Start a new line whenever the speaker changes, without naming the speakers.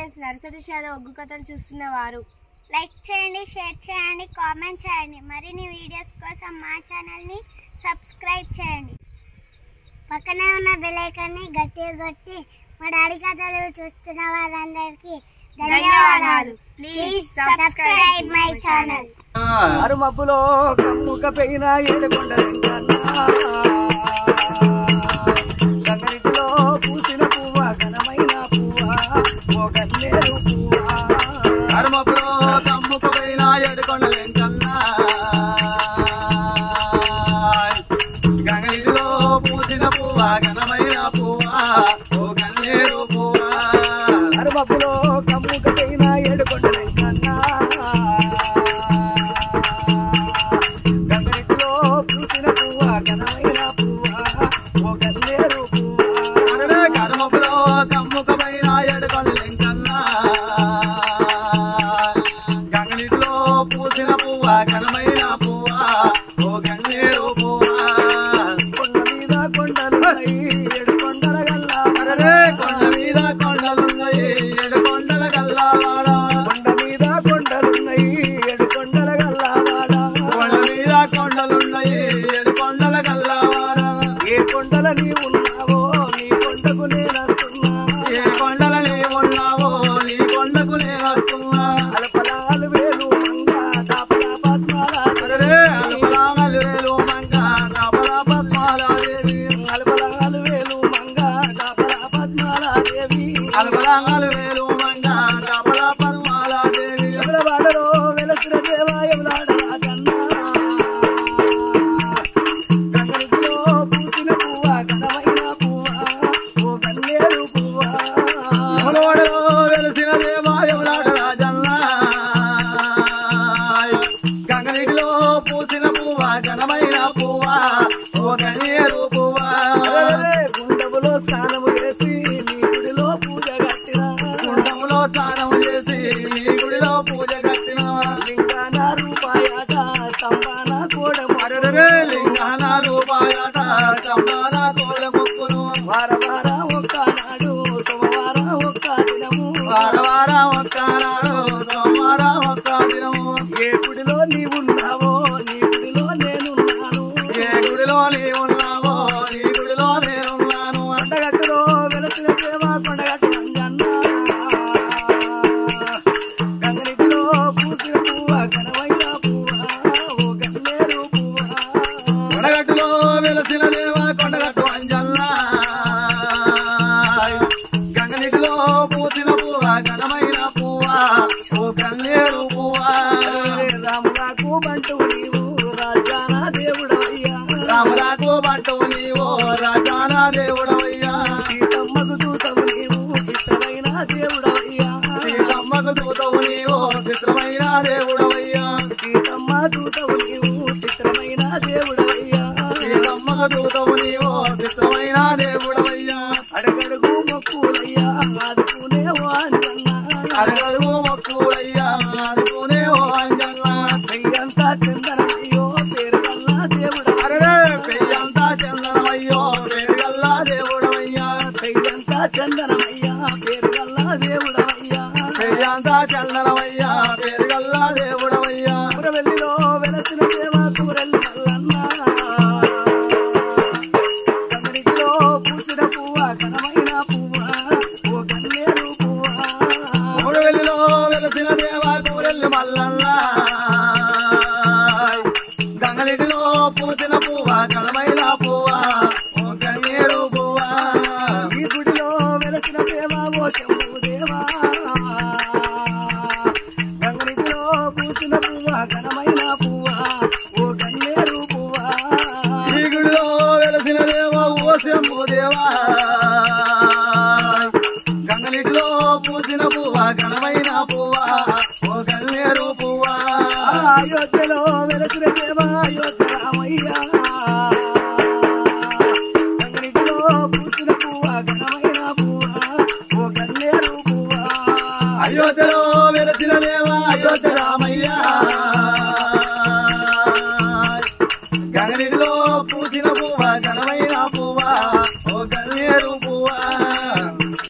Friends, nursery shallow ఒగ్గు కథలు చూస్తున్నవారు
like చేయండి, share చేయండి, కామెంట్ చేయండి. మరిన్ని వీడియోస్ కోసం మా ఛానల్ని సబ్స్క్రైబ్ చేయండి. పక్కనే ఉన్న బెల్ ఐకాన్ని గట్టిగా కొట్టి మా డాడీ కథలు చూస్తున్న వారందరికీ ధన్యవాదాలు. Please subscribe my channel.
ఆరు మబ్బులో కమ్ముక పెయిన గంగరిలో పూసిన పువ్వ ఘనమైన పువ్వ ఓ గన్నేరు పువ్వ.
ఆరు మబ్బులో కమ్ముక పెయిన ఏడుకొండలెంకన్నా గంగరిలో పూసిన పువ్వ ఘనమైన పువ్వ ఓ గన్నేరు పువ్వ.
ఆరు మబ్బులో కమ్ముక పెయిన ఏడుకొండలెంకన్నా
గంగని